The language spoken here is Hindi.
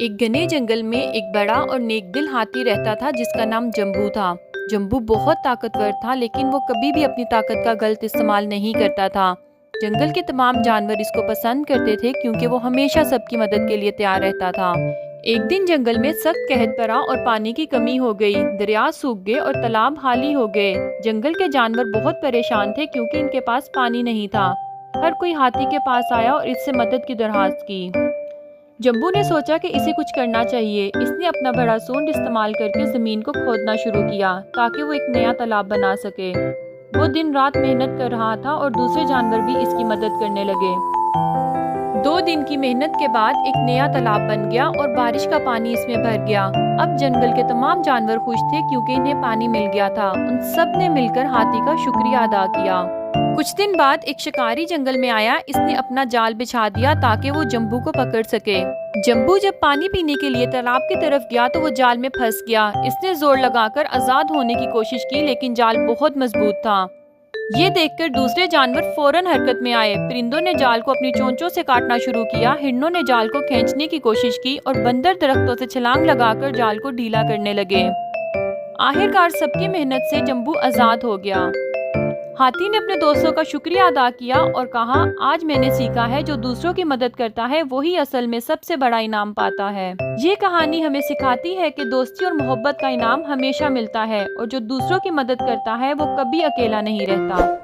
एक घने जंगल में एक बड़ा और नेकदिल हाथी रहता था जिसका नाम जम्बू था। जम्बू बहुत ताकतवर था लेकिन वो कभी भी अपनी ताकत का गलत इस्तेमाल नहीं करता था। जंगल के तमाम जानवर इसको पसंद करते थे क्योंकि वो हमेशा सबकी मदद के लिए तैयार रहता था। एक दिन जंगल में सख्त कहत पड़ा और पानी की कमी हो गई। दरिया सूख गए और तालाब खाली हो गए। जंगल के जानवर बहुत परेशान थे क्योंकि इनके पास पानी नहीं था। हर कोई हाथी के पास आया और इससे मदद की दरख्वास्त की। जम्बू ने सोचा कि इसे कुछ करना चाहिए। इसने अपना बड़ा सूंड इस्तेमाल करके जमीन को खोदना शुरू किया ताकि वो एक नया तालाब बना सके। वो दिन रात मेहनत कर रहा था और दूसरे जानवर भी इसकी मदद करने लगे। 2 दिन की मेहनत के बाद एक नया तालाब बन गया और बारिश का पानी इसमें भर गया। अब जंगल के तमाम जानवर खुश थे क्योंकि इन्हें पानी मिल गया था। उन सब ने मिलकर हाथी का शुक्रिया अदा किया। कुछ दिन बाद एक शिकारी जंगल में आया। इसने अपना जाल बिछा दिया ताकि वो जम्बू को पकड़ सके। जम्बू जब पानी पीने के लिए तालाब की तरफ गया तो वो जाल में फंस गया। इसने जोर लगाकर आजाद होने की कोशिश की लेकिन जाल बहुत मजबूत था। ये देखकर दूसरे जानवर फौरन हरकत में आए। परिंदों ने जाल को अपनी चोंचों से काटना शुरू किया। हिरणों ने जाल को खींचने की कोशिश की और बंदर दरख्तों से छलांग लगाकर जाल को ढीला करने लगे। आखिरकार सबकी मेहनत से जम्बू आजाद हो गया। हाथी ने अपने दोस्तों का शुक्रिया अदा किया और कहा, आज मैंने सीखा है जो दूसरों की मदद करता है वही असल में सबसे बड़ा इनाम पाता है। ये कहानी हमें सिखाती है कि दोस्ती और मोहब्बत का इनाम हमेशा मिलता है और जो दूसरों की मदद करता है वो कभी अकेला नहीं रहता।